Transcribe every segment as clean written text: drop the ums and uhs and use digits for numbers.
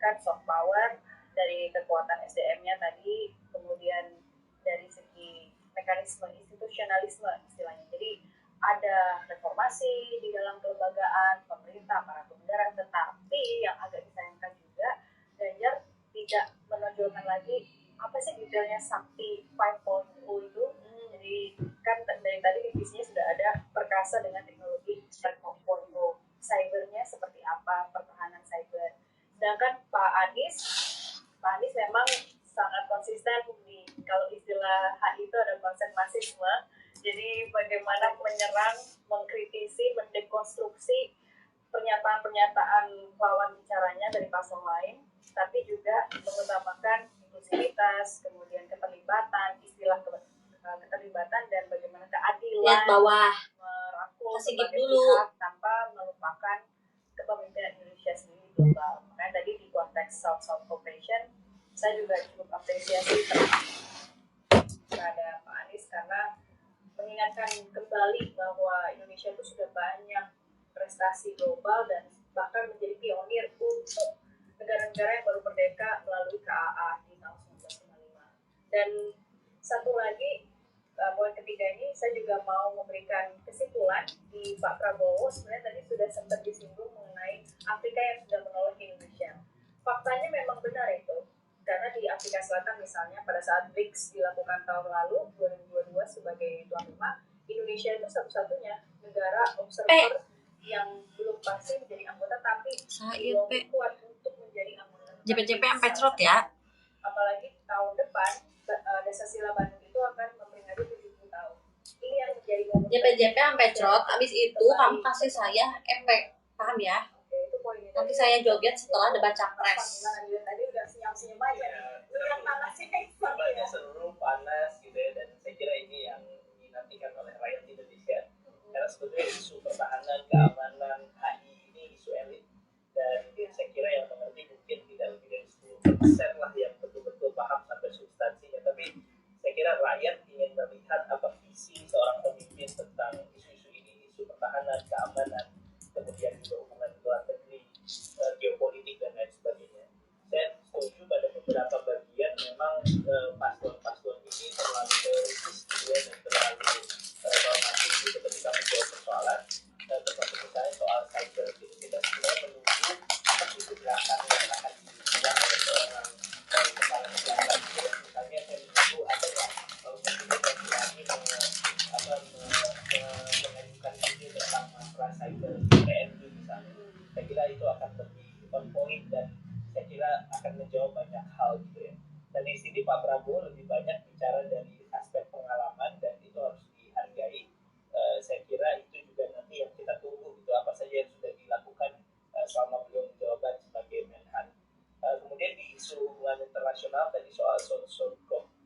meningkatkan soft power dari kekuatan SDM-nya tadi, kemudian dari segi mekanisme institusionalisme istilahnya. Jadi ada reformasi di dalam kelembagaan pemerintah, para penggerak, tetapi yang agak disayangkan juga Ganjar tidak menonjolkan lagi apa sih detailnya Sakti 5.0 itu. Jadi kan dari tadi divisinya sudah ada perkasa dengan teknologi 5.0, cybernya seperti apa, pertahanan cyber. Sedangkan Pak Anies memang sangat konsisten di, kalau istilah HI itu ada konsep marxisme. Jadi bagaimana menyerang, mengkritisi, mendekonstruksi pernyataan-pernyataan lawan bicaranya dari paslon lain, tapi juga mengutamakan inklusivitas, kemudian keterlibatan, istilah keterlibatan dan bagaimana keadilan. Lihat bawah. Merangkul berbagai pihak tanpa melupakan kepemimpinan Indonesia sendiri global. Makanya tadi di konteks South-South Cooperation, saya juga cukup apresiasi terhadap Pak Anies karena mengingatkan kembali bahwa Indonesia itu sudah banyak prestasi global dan bahkan menjadi pionir untuk negara-negara yang baru merdeka melalui KAA di tahun 1955. Dan satu lagi, poin ketiga ini saya juga mau memberikan kesimpulan di Pak Prabowo. Sebenarnya tadi sudah sempat disinggung mengenai Afrika yang sudah menolak Indonesia. Faktanya memang benar itu, karena di Afrika Selatan misalnya pada saat BRICS dilakukan tahun lalu 2022 sebagai tuan rumah, Indonesia itu satu-satunya negara observer yang belum pasti menjadi anggota tapi belum kuat untuk menjadi anggota. JP sampai cerot ya. Apalagi tahun depan Dasar Sila Bandung itu akan memperingati 70 tahun. Ini yang menjadi JP sampai cerot. Abis itu kamu kasih saya EP, paham ya? Nanti saya joget setelah debat capres. Tadi udah senyum-senyum aja. Lihat panasnya Debatnya seru, panas gitu ya. Dan saya kira ini yang dinantikan oleh rakyat Indonesia. Karena sebetulnya isu pertahanan, keamanan, HI ini isu elit. Dan saya kira yang mengerti mungkin tidak lebih dari 10% lah yang betul-betul paham sampai substansinya. Tapi saya kira rakyat ingin melihat apa visi seorang pemimpin tentang isu-isu ini, isu pertahanan, keamanan, kemudian juga hubungan luar negeri, geopolitik dan lain sebagainya. Saya setuju pada beberapa bagian memang paslon-paslon ini terlalu teoritis dan terlalu normatif gitu ketika menjawab persoalan, termasuk misalnya soal cyber gitu. Kita sebenarnya menunggu apa sih gerakan yang akan dilakukan oleh seorang kepala negara gitu ya. Misalnya saya menunggu ada yang presiden yang berani mengajukan ide tentang masalah cyber TNI misalnya. Saya kira itu akan lebih on point dan saya kira akan menjawab banyak hal gitu ya. Dan di sini Pak Prabowo lebih banyak bicara dari aspek pengalaman dan itu harus dihargai. Saya kira itu juga nanti yang kita tunggu gitu apa saja yang sudah dilakukan selama beliau menjabat sebagai Menhan. Kemudian di isu hubungan internasional tadi soal social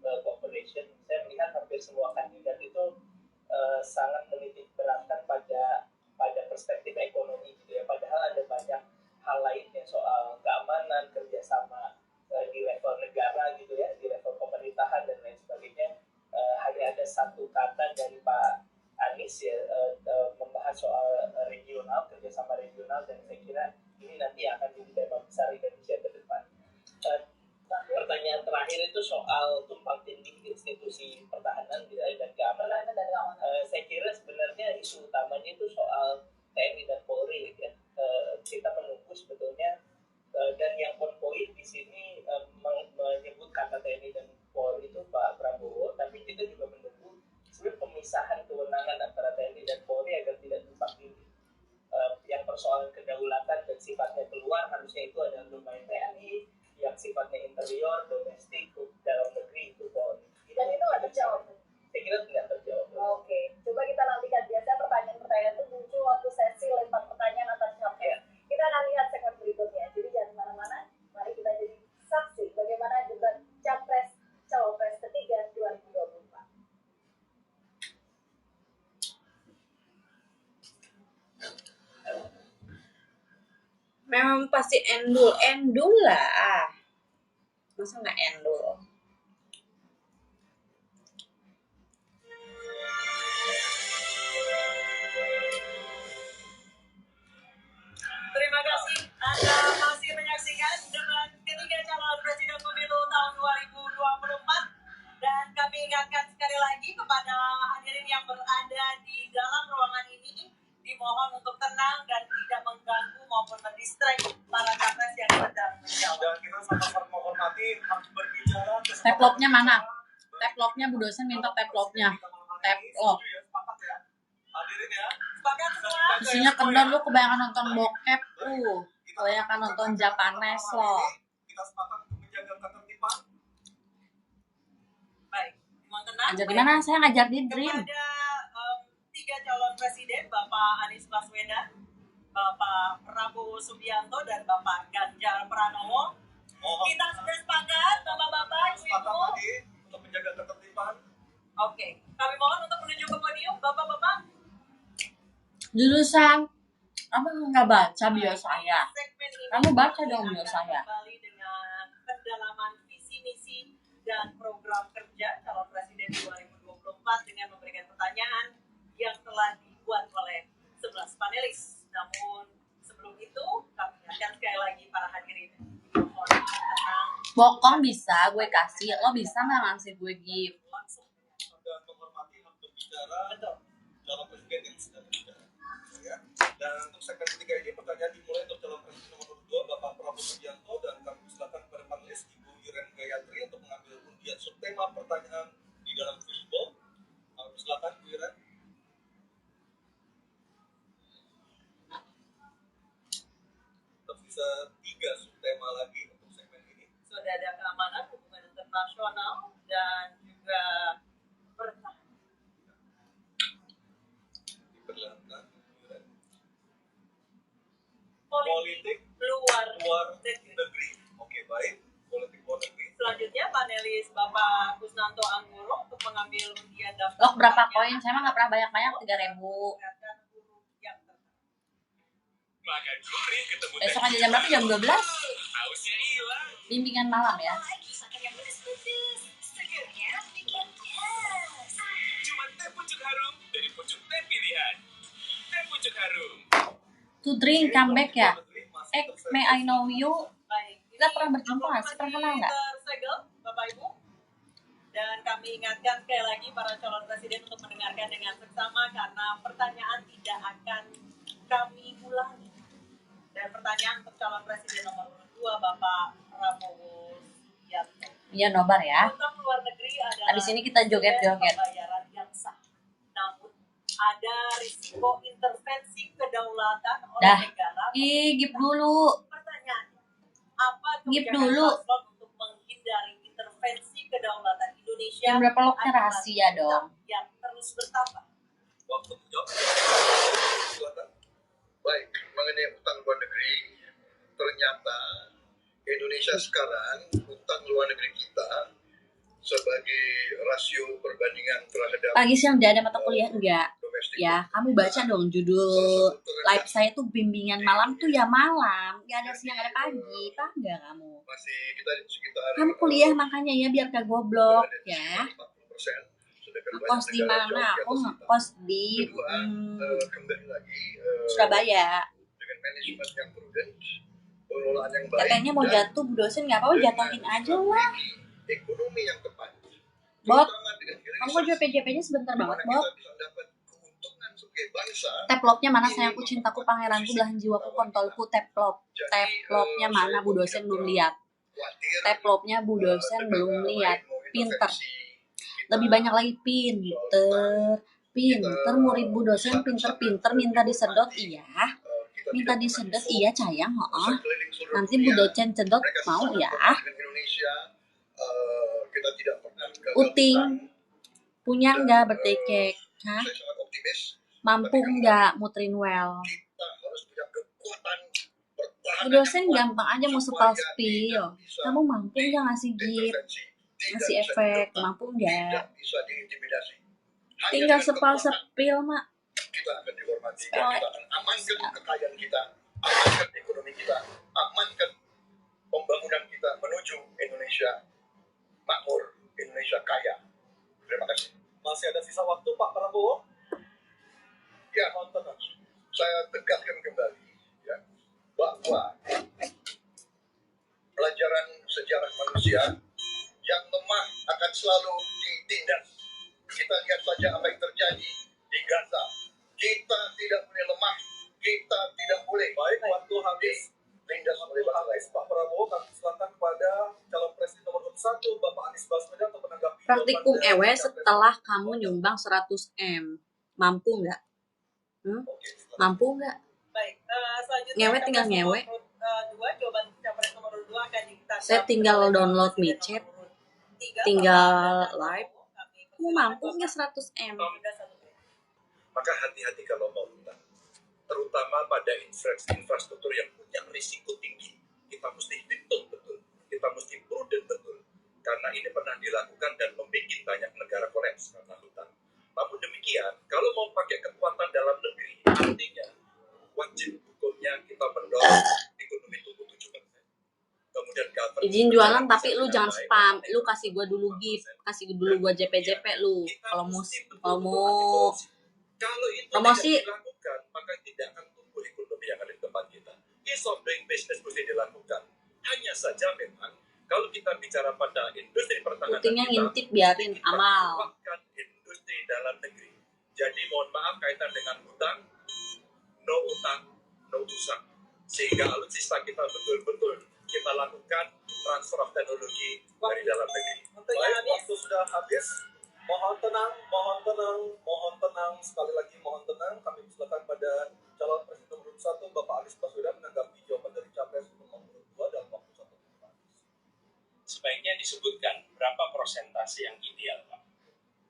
cooperation, saya melihat hampir semua kandidat itu sangat menitik beratkan pada perspektif ekonomi gitu ya. Padahal ada banyak hal lainnya soal keamanan, kerjasama di level negara gitu ya, di level pemerintahan dan lain sebagainya. Hanya ada satu kata dari Pak Anies ya, membahas soal regional, kerjasama regional, dan saya kira ini nanti akan jadi tema besar Indonesia ke depan. Pertanyaan terakhir itu soal tumpang tindih institusi pertahanan dan keamanan. Saya kira sebenarnya isu utamanya itu soal TNI dan Polri ya. Kita menunggu sebetulnya dan yang on point di sini menyebut kata TNI dan Polri itu Pak Prabowo, tapi kita juga menunggu sebenarnya pemisahan kewenangan antara TNI dan Polri agar tidak tumpang tindih. Yang persoalan kedaulatan dan sifatnya keluar harusnya itu adalah domain TNI, yang sifatnya interior, domestik, dalam negeri itu Polri. Dan itu nggak terjawab. Saya kira tidak terjawab. Oke, coba kita nantikan. Biasanya pertanyaan-pertanyaan itu muncul waktu sesi lempar pertanyaan atas capres. Ya. Kita akan lihat segmen berikutnya. Jadi jangan kemana-mana. Mari kita jadi saksi bagaimana debat capres cawapres ketiga 2024. Memang pasti endul lah. Masa nggak endul? Terima kasih Anda masih menyaksikan debat para capres yang sedang menjawab. Dan kita sama-sama menghormati hak berbicara. Teplopnya mana? Teplopnya Bu dosen minta teplopnya. Teplop. Hadirin ya. Sepakat semua. Isinya kendor, lu kebanyakan nonton bokep. Kebanyakan nonton Japanes loh. Kita sepakat untuk menjaga ketertiban. Baik. Mohon tenang. Ngajar di mana? Saya ngajar di Dream. Kepada 3 calon presiden, Bapak Anies Baswedan, Bapak Prabowo Subianto, dan Bapak Ganjar Pranowo. Kita sudah sepakat, Bapak-bapak, Ibu-ibu. Untuk menjaga ketertiban. Oke, kami mohon untuk menuju ke podium, Bapak-bapak. Jurusan apa nggak baca bio saya? Segmen ini Kamu baca dong bio akan saya. kembali dengan pendalaman visi misi dan program kerja calon presiden 2024 dengan memberikan pertanyaan yang telah dibuat oleh 11 panelis. Namun sebelum itu kami akan sekali lagi para hadirin mohon tenang Bokong bisa gue kasih, lo bisa nggak ngasih gue gift? langsung Dan menghormati hak berbicara betul. calon presiden yang sedang berbicara. Ya. Dan untuk segmen ketiga ini pertanyaan dimulai untuk calon presiden nomor 2 Bapak Prabowo Subianto, dan kami silakan kepada panelis Ibu Iren Gayatri untuk mengambil undian subtema pertanyaan di dalam fishbowl. Kami silakan Bu Iren. Tersisa 3 subtema lagi untuk segmen ini. Sudah ada keamanan, hubungan internasional, dan juga pertahanan. Diperlihatkan Bu Iren. Politik luar luar negeri. negeri. Oke, baik. Politik luar negeri. Selanjutnya panelis Bapak Kusnanto Anggoro untuk mengambil undian daftar. Lo berapa pertanyaan. koin? Saya mah nggak pernah banyak-banyak, 3.000. Perhatikan huruf yang tertentu. Makan gurih ketemu Besok aja jam berapa? Jam 12? hausnya hilang. Bimbingan malam ya. Cuma teh pucuk harum dari pucuk teh pilihan. Teh pucuk harum. To drink comeback ya. May I know you? Baik, Kita pernah berjumpa nggak sih? Pernah kenal nggak? Tersegel, Bapak Ibu. Dan kami ingatkan sekali lagi para calon presiden untuk mendengarkan dengan seksama karena pertanyaan tidak akan kami ulangi. Dan pertanyaan untuk calon presiden nomor 2 Bapak Prabowo Subianto. Iya nobar ya. Utang luar negeri adalah Habis ini kita joget-joget. pembayaran yang sah. Namun ada risiko intervensi kedaulatan oleh Dah. negara. Ih, gift dulu. Pertanyaannya, apa Gift kebijakan dulu. paslon untuk menghindari intervensi kedaulatan Indonesia? Yang berapa loknya akibat rahasia dong. Yang terus bertambah. Waktu menjawab. Silakan. Baik, mengenai utang luar negeri, ternyata Indonesia sekarang utang luar negeri kita sebagai rasio perbandingan terhadap Pagi siang udah ada mata kuliah enggak? domestik Ya, kamu baca dong judul live saya tuh bimbingan malam tuh ya malam. Gak ada siang ada pagi. Paham nggak kamu? masih kita di sekitar Kamu kuliah makanya ya biar gak goblok ya. 40%. Sedangkan Ngekos banyak di negara mana? jauh di Aku atas kita. ngekos di Kedua, kembali lagi Surabaya. dengan manajemen yang prudent, pengelolaan yang baik, Katanya mau dan jatuh Bu dosen nggak apa-apa jatuhin aja lah. ekonomi yang tepat. Bot, Terutama dengan kamu mau jual PJP-nya sebentar banget, dimana Bot. kita bisa dapat keuntungan sebagai bangsa. Teplopnya mana sayangku, cintaku, pangeranku, belahan jiwaku, kontolku, teplop. Teplopnya mana Bu dosen belum lihat. Khawatir, Teplopnya Bu dosen negara belum lain lihat. mau Pinter. intervensi kita. Lebih banyak lagi pinter murid Bu dosen pinter-pinter minta disedot iya. Kita Minta tidak disedot pernah iya sayang, bisa keliling seluruh Nanti Bu dunia. dosen cedot Mereka mau sangat ya. pernah dengan Indonesia, kita tidak pernah gagal Uting. utang. Punya nggak birthday cake? Hah? Saya sangat optimis. Mampu nggak muterin well? Kita harus punya kekuatan pertahanan Bu dosen yang kuat gampang aja mau supaya sepal spill. tidak bisa Kamu mampu nggak ngasih gift? diintervensi, tidak Ngasih bisa efek? diterkam, Mampu nggak? tidak bisa diintimidasi. Hanya Tinggal dengan sepal kekuatan spill mak. kita akan dihormati dan Sepele. kita akan amankan kekayaan kita, amankan ekonomi kita, amankan pembangunan kita menuju Indonesia makmur, Indonesia kaya. Terima kasih. Masih ada sisa waktu Pak Prabowo? Ya, saya tegaskan kembali ya, bahwa pelajaran sejarah manusia yang lemah akan selalu ditindas. Kita lihat saja apa yang terjadi di Gaza. Kita tidak boleh lemah, kita tidak boleh Baik, waktu habis. Linda Habis Pak Prabowo, kami silakan kepada calon presiden nomor 1 Bapak Anies Baswedan untuk menanggapi Praktikum jawaban ewe dari setelah kamu nyumbang 100 M. Mampu nggak? Oke, silakan. Mampu nggak? Baik, selanjutnya Ngewe capres tinggal nomor ngewe. urut, 2, jawaban capres nomor 2 akan ditanggapi Saya tinggal oleh download Presiden micet, nomor urut 3, tinggal Bapak Ganjar live. Pranowo. Kami Kamu persilakan mampu Bapak nggak 100 M? Linda satu menit. Maka hati-hati kalau mau hutang, terutama pada infrastruktur yang punya risiko tinggi. Kita mesti hitung betul, kita mesti prudent betul, karena ini pernah dilakukan dan membuat banyak negara kolaps karena hutang. Namun demikian, kalau mau pakai kekuatan dalam negeri, artinya wajib hukumnya kita mendorong ekonomi tumbuh 7%. Kemudian government Izin jualan berjalan tapi bisa lu dengan jangan baik. spam. Lu kasih gua dulu gift, kasih dulu gua JP lu. Kalau mau Kalau itu promosi, tidak dilakukan, maka tidak akan tumbuh ekonomi yang ada di tempat kita. Ease of doing business mesti dilakukan. Hanya saja memang kalau kita bicara pada industri pertahanan putingnya kita, ngintip biarin kita amal. kuatkan industri dalam negeri. Jadi mohon maaf kaitan dengan utang, no utang, no usang. Sehingga alutsista kita betul-betul kita lakukan transfer of teknologi dari dalam negeri. Baik, waktu sudah habis. Mohon tenang, mohon tenang, mohon tenang. Sekali lagi mohon tenang. Kami persilakan pada calon presiden nomor 1 Bapak Anies Baswedan menanggapi jawaban dari capres nomor 2 dalam waktu 1 menit. Sebaiknya disebutkan berapa persentase yang ideal, Pak,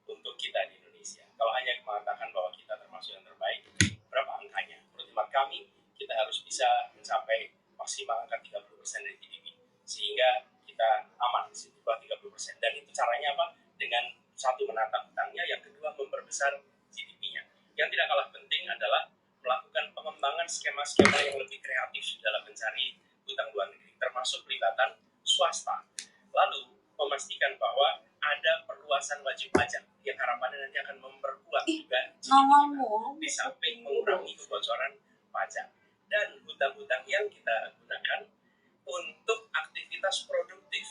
untuk kita di Indonesia. Kalau hanya mengatakan bahwa kita termasuk yang terbaik, berapa angkanya? Menurut hemat kami, kita harus bisa mencapai maksimal angka 30% dari GDP. Sehingga kita aman di bawah 30%. Dan itu caranya apa? Dengan satu, menata hutangnya, yang kedua memperbesar GDP-nya. Yang tidak kalah penting adalah melakukan pengembangan skema-skema yang lebih kreatif dalam mencari hutang luar negeri, termasuk pelibatan swasta. Lalu memastikan bahwa ada perluasan wajib pajak yang harapannya nanti akan memperkuat juga GDP, di samping mengurangi kebocoran pajak. Dan hutang-hutang yang kita gunakan untuk aktivitas produktif.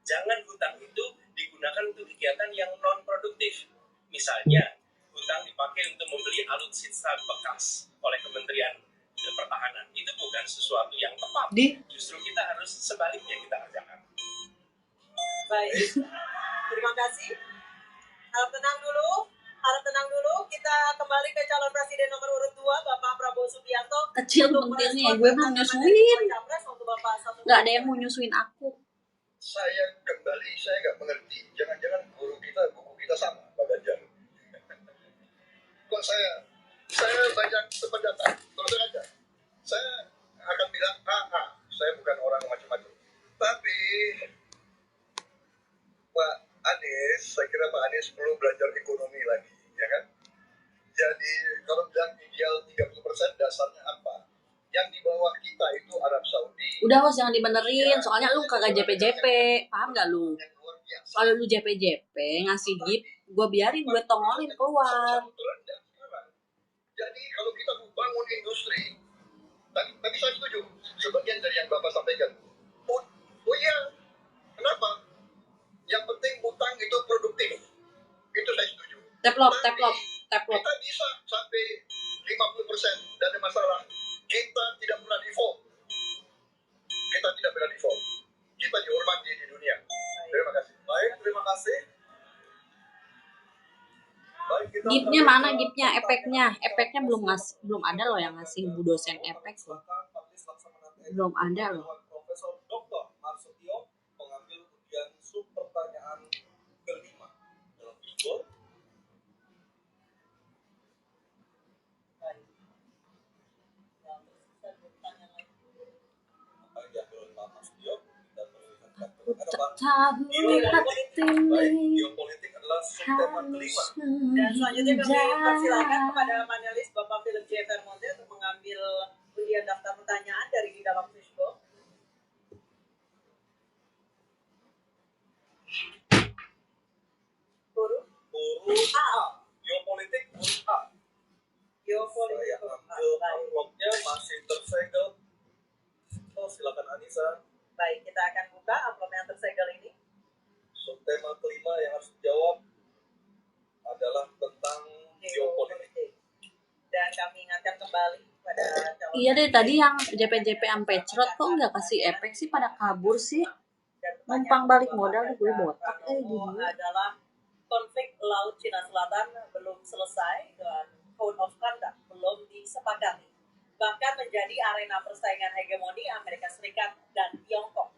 Jangan hutang itu digunakan untuk kegiatan yang non-produktif. Misalnya, hutang dipakai untuk membeli alutsista bekas oleh Kementerian Pertahanan. Itu bukan sesuatu yang tepat. Justru kita harus sebaliknya kita kerjakan. Baik, terima kasih. Harap tenang dulu. Kita kembali ke calon presiden nomor urut 2, Bapak Prabowo Subianto. Kecil pentilnya, gue belum nyusuin. Nggak ada yang mau nyusuin aku. Saya nggak mengerti. Jangan-jangan buku kita sama, Pak Ganjar. Kok saya banyak sependapat. Kalau saya akan bilang saya bukan orang macam-macam. Tapi Pak Anies, saya kira Pak Anies perlu belajar ekonomi lagi, ya kan? Jadi kalau bilang ideal 30%, dasarnya apa? Yang di bawah kita itu Arab Saudi. Udah was jangan dibenerin, soalnya lu kagak JP-JP, paham gak lu? Kalau lu JP-JP ngasih gift, gue biarin, gue tongolin keluar. Jadi kalau kita bangun industri, tapi saya setuju sebagian dari yang Bapak sampaikan. Oh iya, kenapa? Yang penting utang itu produktif. Itu saya setuju. Teplop. Kita bisa sampai 50% dari masalah. Kita tidak pernah default. Kita dihormati di dunia. Terima kasih. Baik, terima kasih. Giftnya mana giftnya? Efeknya belum ada loh yang ngasih Bu dosen efek loh. Belum ada loh. Profesor Dr. Marsutio mengambil ujian pertanyaan kelima dalam Bigo. Geopolitik adalah subtema kelima. Dan selanjutnya kami persilakan kepada panelis Bapak Philip J. Vermonte untuk mengambil undian daftar pertanyaan dari di dalam fishbowl. Huruf A. Geopolitik huruf A. Saya ambil amplopnya masih tersegel. Silakan Anissa. Baik, kita akan buka amplop yang tersegel ini. Subtema kelima yang harus dijawab adalah tentang geopolitik. Dan kami ingatkan kembali pada calon Iya deh, tadi presiden yang JP-JP sampai cerot kok nggak kasih efek sih, pada kabur sih. dan Numpang pertanyaan balik Bapak modal gue Ganjar botak Pranowo gini. adalah konflik Laut Cina Selatan belum selesai dan Code of Conduct belum disepakati. Bahkan menjadi arena persaingan hegemoni Amerika Serikat dan Tiongkok.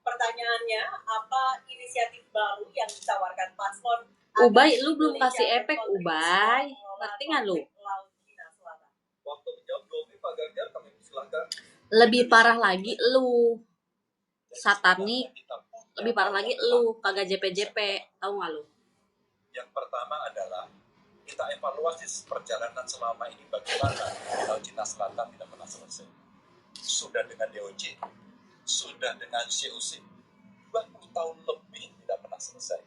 Pertanyaannya, apa inisiatif baru yang ditawarkan paslon Ubay, agar lu belum Indonesia kasih efek, berkontribusi Ubay. dalam mengelola Ngerti nggak lu? konflik Laut Cina Selatan? Waktu menjawab 2 menit Pak Ganjar, kami silakan. Lebih parah lagi lu. Satani, lebih parah lagi lu. Kagak JP-JP. Tahu nggak lu? Yang pertama adalah kita evaluasi perjalanan selama ini bagaimana di Laut Cina Selatan tidak pernah selesai. Sudah dengan DOC, sudah dengan COC, 20 tahun lebih tidak pernah selesai.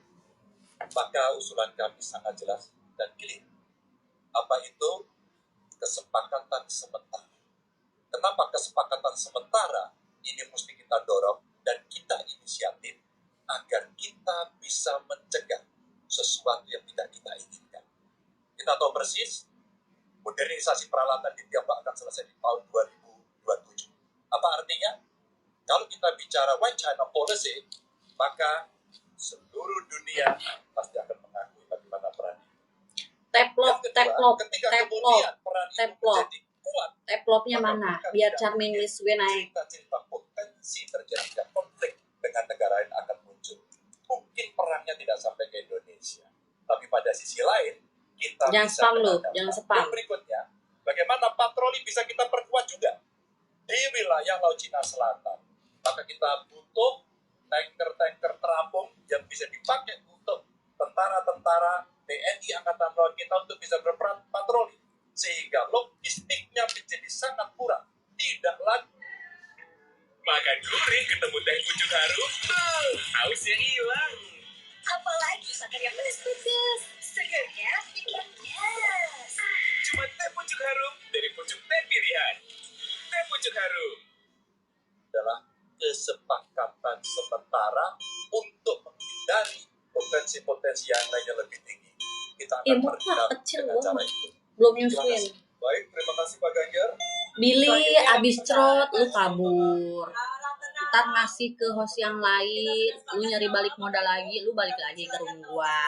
Maka usulan kami sangat jelas dan clear. Apa itu? Kesepakatan sementara. Kenapa kesepakatan sementara? Ini mesti kita dorong dan kita inisiatif agar kita bisa mencegah sesuatu yang tidak kita inginkan. Kita tahu persis, modernisasi peralatan di Tiongkok akan selesai di tahun 2027. Apa artinya? Kalau kita bicara One China Policy, maka seluruh dunia pasti akan mengakui bagaimana peran itu. Teplok, Yang kedua, teplok, ketika teplok. kemudian peran itu teplok. menjadi kuat, Teploknya maka mana? bukan Biar tidak Charming mungkin List gue naik. cerita-cerita potensi terjadinya konflik dengan negara lain akan muncul. Mungkin perangnya tidak sampai ke Indonesia, tapi pada sisi lain kita Jangan bisa spam lu, menghadap. jangan spam. Yang berikutnya, bagaimana patroli bisa kita perkuat juga di wilayah Laut Cina Selatan. Maka kita butuh tanker-tanker terapung yang bisa dipakai untuk tentara-tentara TNI Angkatan Laut kita untuk bisa berperan patroli. Sehingga logistiknya menjadi sangat murah. Tidak lagi Makan gurih ketemu teh pucuk harum, hausnya hilang. Apalagi makan yang pedas-pedas. Segernya bikin yes. Cuma teh pucuk harum dari pucuk teh pilihan. Teh pucuk harum. adalah kesepakatan sementara untuk menghindari potensi-potensi yang lainnya lebih tinggi. Kita akan Muka meredam kecil dengan gua. cara itu. Belum Terima nyusuin. kasih. Baik, terima kasih Pak Ganjar. Billy abis cerot, lu kabur. Ntar ngasih ke host yang lain, lu nyari balik modal lagi, lu balik lagi ke room gua.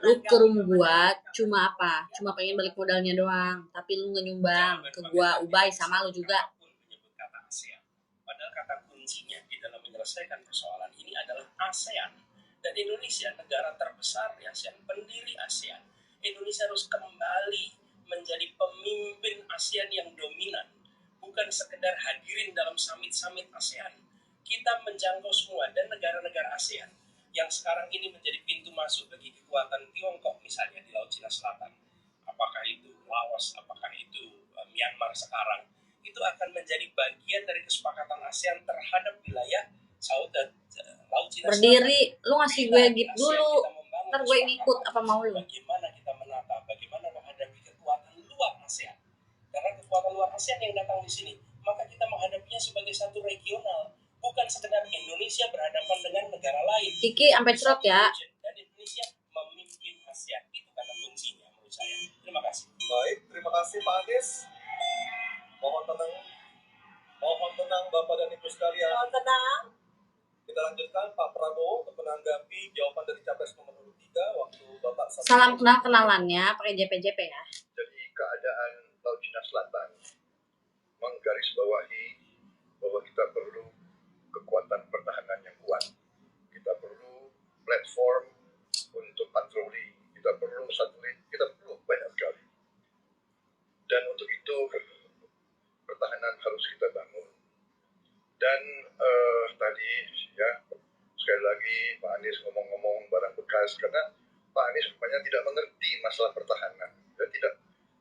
Lu ke room gua cuma apa? Cuma pengen balik modalnya doang, tapi lu nggak nyumbang ke gua, Ubay sama lu juga. Apapun menyebut kata ASEAN. Padahal kata kuncinya di dalam menyelesaikan persoalan ini adalah ASEAN. Dan Indonesia negara terbesar di ASEAN, pendiri ASEAN. Indonesia harus kembali menjadi pemimpin ASEAN yang dominan. Bukan sekedar hadirin dalam summit-summit ASEAN. Kita menjangkau semua dan negara-negara ASEAN yang sekarang ini menjadi pintu masuk bagi kekuatan Tiongkok misalnya di Laut Cina Selatan. Apakah itu Laos, apakah itu Myanmar sekarang, itu akan menjadi bagian dari kesepakatan ASEAN terhadap wilayah Laut Cina Selatan. Berdiri, lu ngasih gue gift dulu. Ntar gue ngikut apa mau lu. Bagaimana kita menata, bagaimana menghadapi kekuatan luar ASEAN. Karena kekuatan luar ASEAN yang datang di sini, maka kita menghadapinya sebagai satu regional, bukan sekedar Indonesia berhadapan dengan negara lain. Kiki sampai cerot ya. Dan Indonesia memimpin ASEAN, itu kata kuncinya menurut saya. Terima kasih. Baik, terima kasih Pak Anies. Mohon tenang Bapak dan Ibu sekalian. Mohon tenang. Kita lanjutkan Pak Prabowo untuk menanggapi jawaban dari Capres nomor 3 waktu Bapak Salam kenal kenalannya pakai JP-JP ya. Jadi keadaan Laut Cina Selatan menggarisbawahi bahwa kita perlu kekuatan pertahanan yang kuat. Kita perlu platform untuk patroli, kita perlu satelit, kita perlu banyak sekali. Dan untuk itu pertahanan harus kita bangun. Dan tadi ya sekali lagi Pak Anies ngomong-ngomong barang bekas karena Pak Anies rupanya tidak mengerti masalah pertahanan. Dan tidak,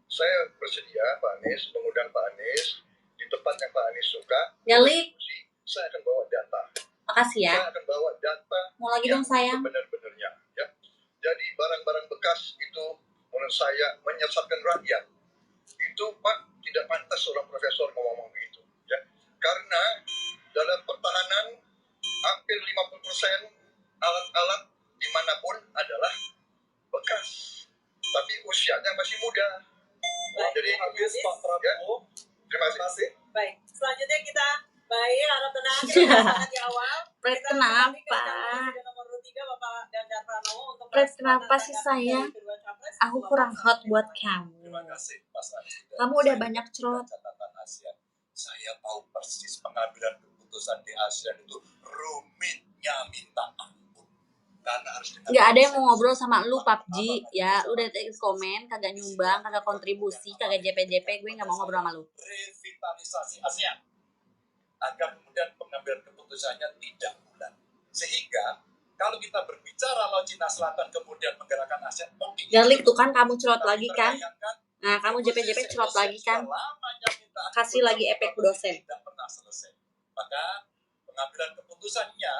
saya bersedia Pak Anies mengundang Pak Anies di tempat yang Pak Anies suka. Yalik, Saya akan bawa data. makasih ya. Saya akan bawa data Mau lagi dong sayang. benar-benarnya. Ya. Jadi barang-barang bekas itu menurut saya menyesatkan rakyat. Itu Pak tidak pantas seorang profesor ngomong begitu. Ya. Karena dalam pertahanan hampir 50% alat-alat dimanapun adalah bekas. Tapi usianya masih muda. Baik, Jadi Habis Pak Prabowo. terima Terima kasih. kasih. baik. Selanjutnya kita baik harap tenang kita sepakat di awal. Fred, Kita kembali ke kenapa? calon presiden nomor 3 Bapak Ganjar Pranowo untuk Fred, merespon kenapa dan sih tanggapan sayang? dari kedua capres. Aku kurang hot buat kamu. Terima kasih, Mas Anies. Kamu udah Saya banyak juga cerot. catatan ASEAN. Saya tahu persis pengambilan keputusan di ASEAN itu rumitnya minta ampun. Karena harus dengan Nggak ada yang mau konsensus. ngobrol sama lu PUBG ya. Lu udah komen, kagak nyumbang, kagak kontribusi, kagak JP-JP. Gue nggak mau ngobrol sama lu. Revitalisasi ASEAN agar kemudian pengambilan keputusannya tidak bulat. Sehingga kalau kita berbicara Laut Cina Selatan kemudian menggerakkan ASEAN, oke, Garlic tuh kan kamu cerot tapi lagi kan? berbayangkan Nah, kamu JP-JP cerot lagi kan? selamanya minta ampun Kasih lagi efek dosen. tidak pernah selesai. Maka pengambilan keputusannya,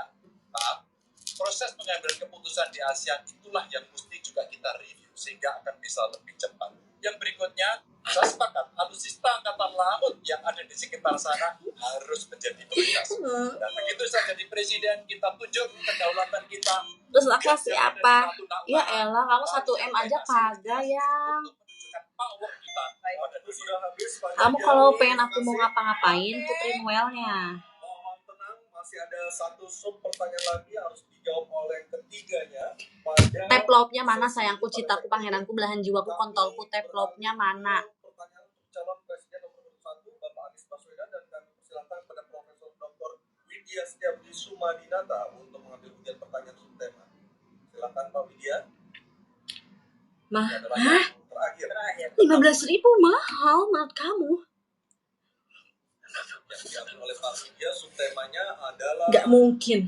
proses pengambilan keputusan di ASEAN itulah yang mesti juga kita review sehingga akan bisa lebih cepat. Yang berikutnya, saya sepakat alutsista angkatan laut yang ada di sekitar sana harus menjadi prioritas. Dan begitu saya jadi presiden, kita tunjuk kedaulatan kita. Terus aku siapa? Ya elah, kamu 1M aja kagak yang. Untuk menunjukkan power kita pada Waktu sudah habis. Pak Kamu Ganjar. kalau Terima pengen aku mau kasih. ngapa-ngapain, putri Noelnya. Mohon tenang, masih ada satu sub pertanyaan lagi harus dijawab oleh ketiganya pada Teplopnya mana sayangku, cintaku, pangeranku, belahan jiwaku, kontolku, teplopnya mana? pertanyaan untuk calon presiden nomor 1 Bapak Anies Baswedan dan kami persilakan pada Profesor Dr. Widya Setiabudi Sumadinata untuk mengambil ujian pertanyaan subtema. Silakan Pak Widya. Mah, Ini adalah yang terakhir. 15.000 mahal menurut kamu? Yang diambil oleh Pak Widya subtemanya adalah Gak mungkin.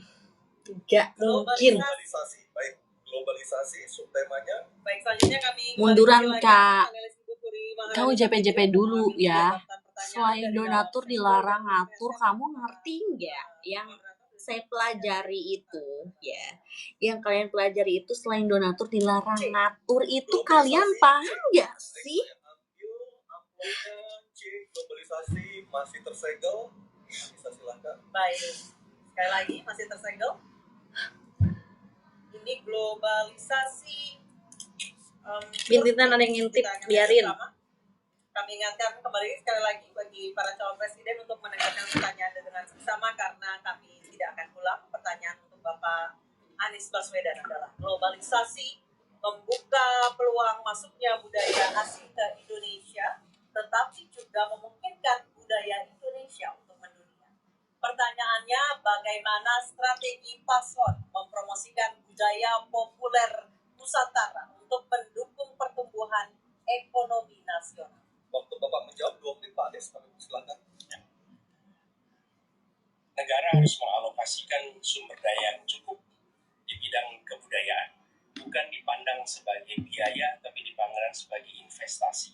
Gak mungkin. globalisasi. Baik, globalisasi subtemanya. Baik, selanjutnya kami Munduran, kembali Kak. panelis Ibu Puri Maharani. Kamu JP-JP dulu ya. Pertanyaan Selain dari donatur dalam dilarang sesi ngatur, kamu ngerti nggak? Yang saya pelajari itu ya, yang kalian pelajari itu selain donatur dilarang ngatur itu kalian paham nggak sih? Ambil amplopnya C, globalisasi masih tersegel. Bisa silakan. Baik, sekali lagi masih tersegel. Ini globalisasi. Bintitan ada yang ngintip, kita akan biarin. bersama. Kami ingatkan kembali sekali lagi bagi para calon presiden untuk mendengarkan pertanyaan dengan seksama karena kami tidak akan ulang. Pertanyaan untuk Bapak Anies Baswedan adalah globalisasi membuka peluang masuknya budaya asing ke Indonesia, tetapi juga memungkinkan budaya Indonesia untuk mendunia. Pertanyaannya, bagaimana strategi paslon mempromosikan budaya populer Nusantara untuk mendukung pertumbuhan ekonomi nasional? Waktu Bapak menjawab 2 menit Pak Anies, kami silakan. Negara harus mengalokasikan sumber daya yang cukup di bidang kebudayaan, bukan dipandang sebagai biaya, tapi dipandang sebagai investasi.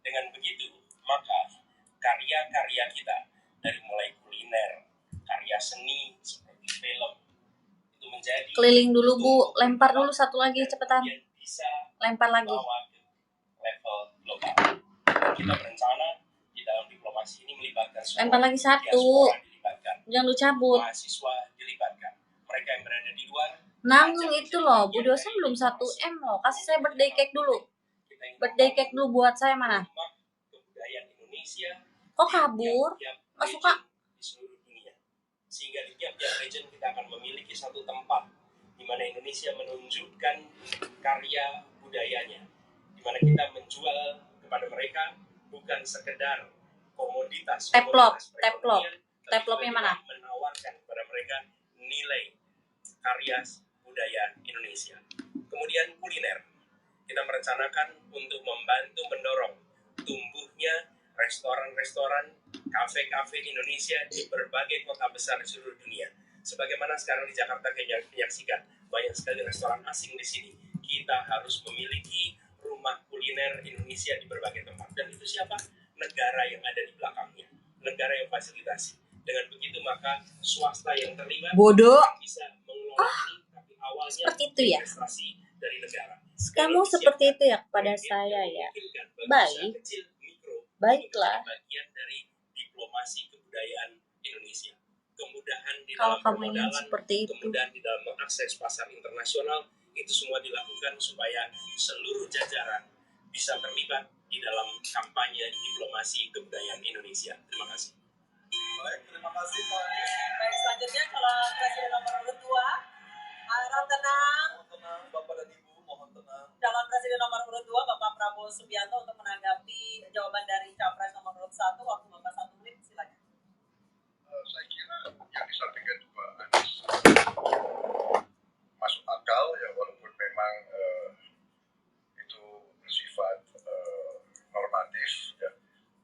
Dengan begitu, maka karya-karya kita, dari mulai kuliner, karya seni, seperti film, itu menjadi Keliling dulu Bu, lempar dulu satu lagi cepetan. kemudian bisa Lempar lagi. bawa ke level global. Kita berencana di dalam diplomasi ini melibatkan semua Lempar lagi satu. diaspora dilibatkan, Jangan lu cabut. mahasiswa dilibatkan, mereka yang berada di luar. Nanggung itu loh, Bu dosen belum 1M loh. Kasih saya birthday cake dulu. Kita ingin Birthday cake dulu buat saya mana? memperkuat kebudayaan Indonesia Kok kabur? di tiap-tiap Nggak suka. region di seluruh dunia. Sehingga di tiap-tiap region kita akan memiliki satu tempat di mana Indonesia menunjukkan karya budayanya, di mana kita menjual kepada mereka bukan sekedar komoditas. Teplop, komoditas teplop. perekonomian, tapi Teplopnya juga mana? kita menawarkan kepada mereka nilai karya budaya Indonesia. Kemudian kuliner. Kita merencanakan untuk membantu mendorong tumbuhnya restoran-restoran, kafe-kafe Indonesia di berbagai kota besar di seluruh dunia. Sebagaimana sekarang di Jakarta kita menyaksikan banyak sekali restoran asing di sini. Kita harus memiliki rumah kuliner Indonesia di berbagai tempat. Dan itu siapa? Negara yang ada di belakangnya. Negara yang fasilitasi. Dengan begitu maka swasta yang terlibat Bodoh. bisa mengelola ini, tapi awalnya Seperti itu ya. investasi dari negara. Kamu seperti itu ya kepada saya ya. Baik. Baiklah. Bagian dari diplomasi kebudayaan Indonesia. Kemudahan di Kalau dalam kamu ingin permodalan, seperti itu. kemudahan di dalam mengakses pasar internasional, itu semua dilakukan supaya seluruh jajaran bisa terlibat di dalam kampanye diplomasi kebudayaan Indonesia. Terima kasih. Baik, terima kasih Pak Anies. Baik, selanjutnya calon presiden nomor urut 2. Harap tenang. Mohon tenang, Bapak dan Ibu, mohon tenang. Calon presiden nomor urut 2 Bapak Prabowo Subianto untuk menanggapi jawaban dari capres nomor urut 1. Waktu Bapak 1 menit, silakan. Saya kira yang disampaikan Pak Anies masuk akal ya, walaupun memang itu bersifat normatif ya.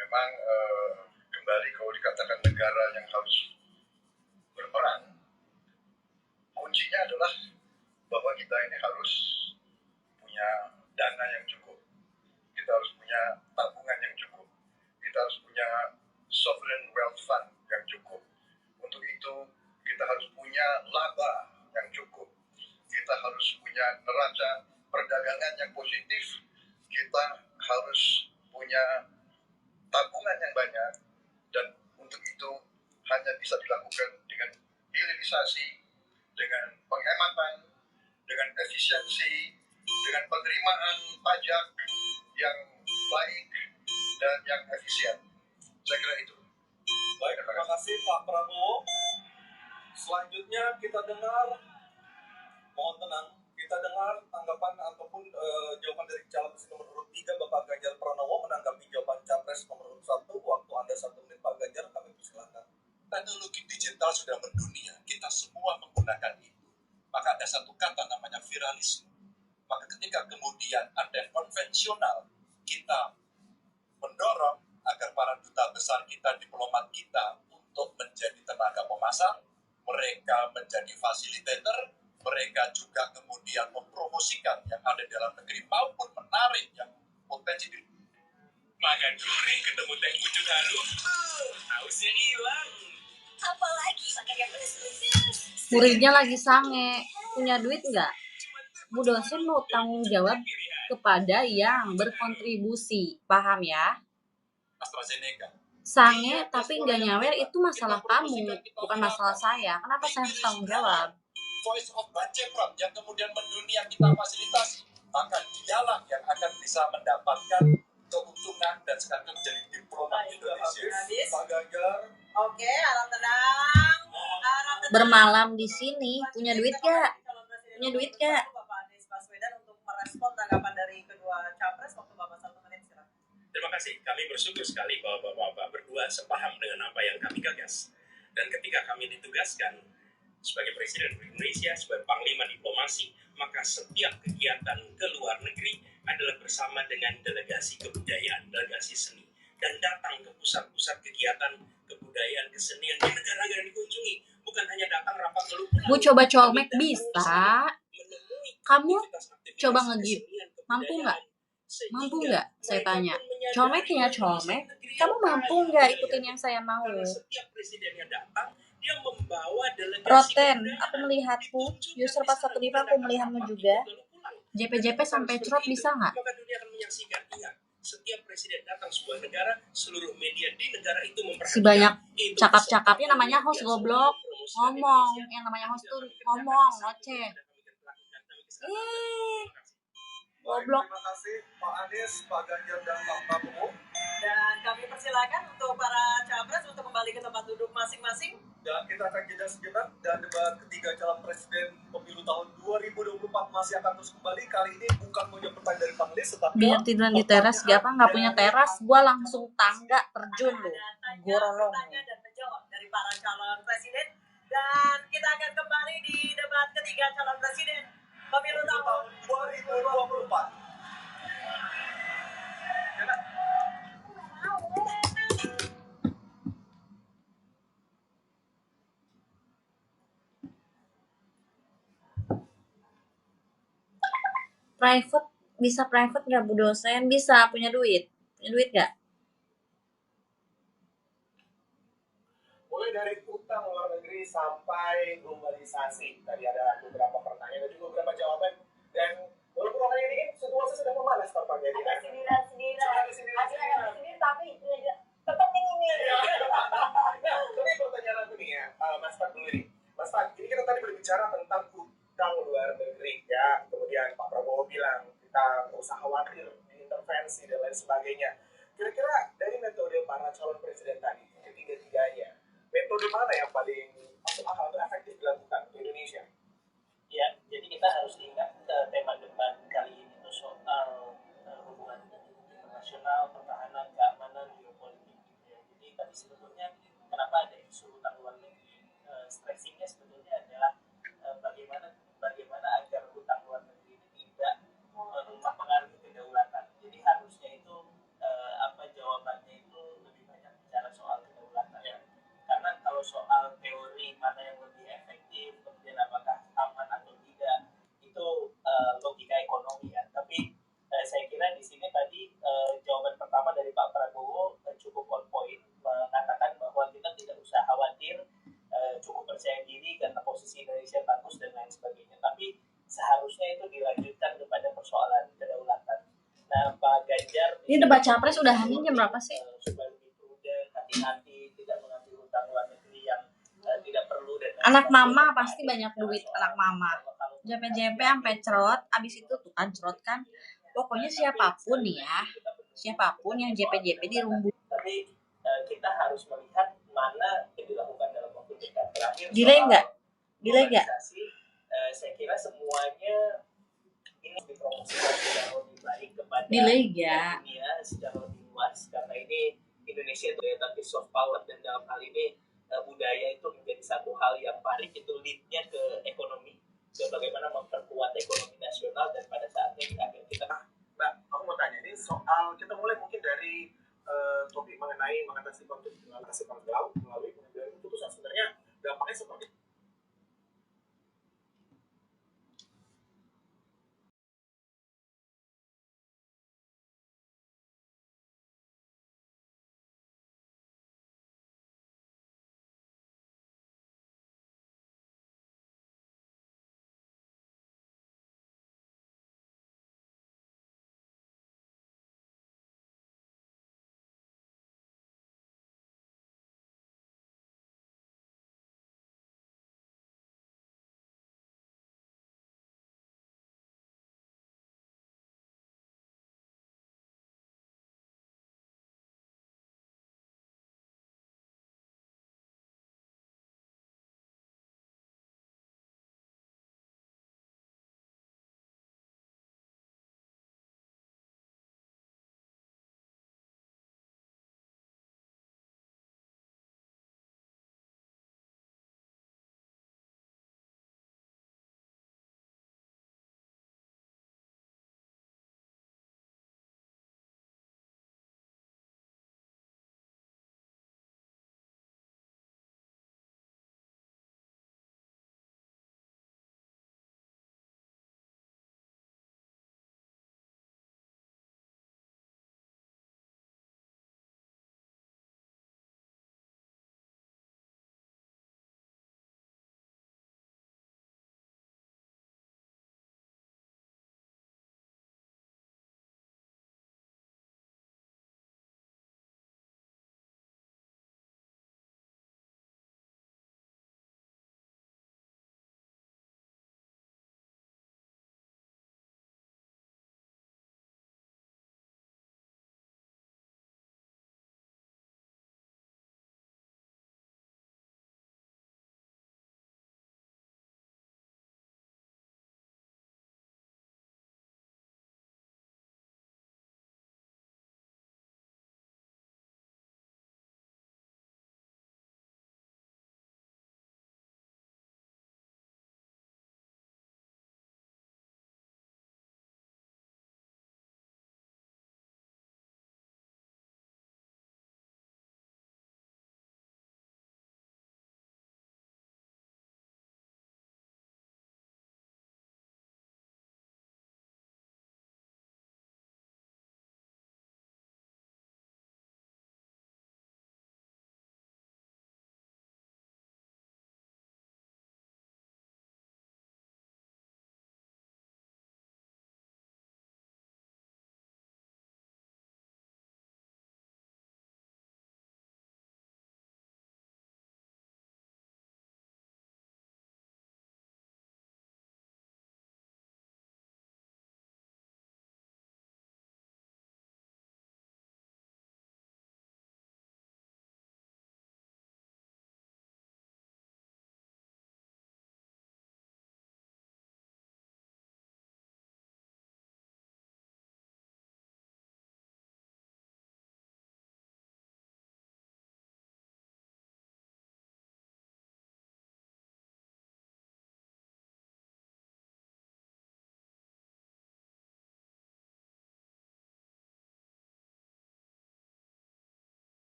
Memang kembali kalau dikatakan negara yang harus berperan, kuncinya adalah bahwa kita ini harus punya dana yang cukup, kita harus punya tabungan yang cukup, kita harus punya sovereign wealth fund yang cukup. Untuk itu kita harus punya laba yang cukup, kita harus punya neraca perdagangan yang positif, kita harus punya tabungan yang banyak, dan untuk itu hanya bisa dilakukan dengan hilirisasi, dengan penghematan, dengan efisiensi, dengan penerimaan pajak yang baik dan yang efisien. Saya kira itu. Baik, terima kasih Pak Prabowo. Selanjutnya kita dengar, mohon tenang, kita dengar tanggapan ataupun jawaban dari calon presiden nomor urut 3 Bapak Ganjar Pranowo menanggapi jawaban capres nomor urut 1. Waktu Anda 1 menit Pak Ganjar, kami persilakan. Teknologi digital sudah mendunia, kita semua menggunakan itu. Maka ada satu kata namanya viralisme. Maka ketika kemudian ada yang konvensional, kita mendorong agar para duta besar kita, diplomat kita untuk menjadi tenaga pemasar, mereka menjadi fasilitator, mereka juga kemudian mempromosikan yang ada di dalam negeri maupun menarik yang potensi di Makan gurih ketemu teh pucuk halu, hausnya hilang. Apalagi makan yang pedas-pedas. Muridnya lagi sange, punya duit nggak? Bu dosen mau tanggung jawab kepada yang berkontribusi, paham ya? AstraZeneca. Sange tapi nggak nyawer itu masalah kamu, bukan masalah saya. Kenapa saya harus tanggung jawab? Voice of Banjepram yang kemudian mendunia kita fasilitasi, maka dialah yang akan bisa mendapatkan keuntungan dan sekarang menjadi diplomat Indonesia. Habis. Pak Ganjar, Oke, harap tenang. Harap tenang. Bermalam di sini, punya duit gak? Punya duit gak? Bapak Anies Baswedan untuk merespon tanggapan dari kedua capres. Waktu Bapak 1 menit, silakan. Terima kasih. Kami bersyukur sekali bahwa Bapak-Bapak berdua sepaham dengan apa yang kami gagas. Dan ketika kami ditugaskan sebagai Presiden Indonesia, sebagai Panglima Diplomasi, maka setiap kegiatan ke luar negeri adalah bersama dengan delegasi kebudayaan, delegasi seni. Dan datang ke pusat-pusat kegiatan kebudayaan, kesenian di negara-negara yang dikunjungi. Bukan hanya datang rapat lalu pulang. Bu coba colmek bisa? Kamu coba nge-give. Mampu nggak? Mampu nggak? Saya tanya. Colmek ya colmek. Kamu mampu nggak ikutin yang saya mau? Karena setiap presiden yang datang, dia membawa delegasi Roten, kebudayaan. aku melihatmu. User 415 aku melihatmu juga. JP sampai cerot bisa nggak? Maka dunia akan menyaksikan. Ingat, setiap presiden datang sebuah negara, seluruh media di negara itu memperhatikan. Si banyak itu cakap-cakapnya kesempatan namanya luar host biasa goblok. untuk promosikan Ngomong, Indonesia. yang namanya host tuh Kami kerjakan ngomong, bersama, ngoceh. dan kami akan lakukan. Kami kesana. Ih, Terima kasih. baik, goblok. terima kasih Pak Anies, Pak Ganjar, dan Pak Prabowo. Dan kami persilakan untuk para capres untuk kembali ke tempat duduk masing-masing. Dan kita akan jeda sejenak, dan debat ketiga calon presiden pemilu tahun 2024 masih akan terus kembali. Kali ini bukan menjawab pertanyaan dari panelis, tetapi Biar tiduran di teras, siapa nggak punya teras? Gua langsung tangga terjun lu. Gorolong. Bertanya dan menjawab dari para calon presiden. Dan kita akan kembali di debat ketiga calon presiden pemilu tahun 2024. Private, bisa private nggak Bu dosen? Bisa, punya duit. Punya duit nggak? Mulai dari utang luar negeri sampai globalisasi. Tadi ada beberapa pertanyaan dan juga beberapa jawaban. Dan walaupun orang ini situasi sedang memanas tampaknya. Ada sindiran-sindiran. Ada sindiran-sindiran. Ada sindiran tapi tetap ini. Nah, tapi pertanyaan aku nih ya, Mas Fad dulu nih. Mas Fad, ini kita tadi berbicara tentang utang luar negeri ya. Kemudian Pak Prabowo bilang kita nggak usah khawatir di intervensi dan lain sebagainya. Kira-kira dari metode para calon presiden tadi, ketiga-tiganya, metode mana yang paling masuk akal atau efektif dilakukan di Indonesia? Ya, jadi kita harus ingat tema debat kali ini itu soal hubungan internasional, pertahanan, keamanan, geopolitik gitu ya. Jadi tadi sebetulnya kenapa ada isu utang luar negeri, stressingnya sebetulnya adalah bagaimana agar utang luar negeri ini tidak mempengaruhi kedaulatan. Jadi harusnya itu jawabannya itu lebih banyak bicara soal kedaulatan ya. Karena kalau soal teori mana yang lebih efektif, kemudian apakah aman atau tidak, itu logika ekonomi ya. Tapi saya kira di sini tadi jawaban pertama dari Pak Prabowo cukup on point, mengatakan bahwa kita tidak usah khawatir, cukup percaya diri karena posisi Indonesia bagus dan lain sebagainya. Tapi seharusnya itu dilanjutkan kepada persoalan kedaulatan. Nah, Pak Ganjar Ini debat capres udahannya jam berapa sih? supaya lebih prudent, hati-hati, tidak mengambil utang luar negeri yang tidak perlu dan Anak mama pasti banyak duit, anak mama. JP-JP sampai cerot, abis itu tuh kan cerot kan. Pokoknya siapapun nih ya, siapapun yang JP-JP dirumbu. Tapi kita harus melihat mana yang dilakukan dalam waktu dekat. Terakhir Delay soal nggak? Delay nggak? globalisasi, saya kira semuanya ini dipromosikan secara lebih baik kepada Delay nggak? dunia secara lebih luas, karena ini Indonesia itu ya tapi soft power, dan dalam hal ini budaya itu menjadi satu hal yang baik itu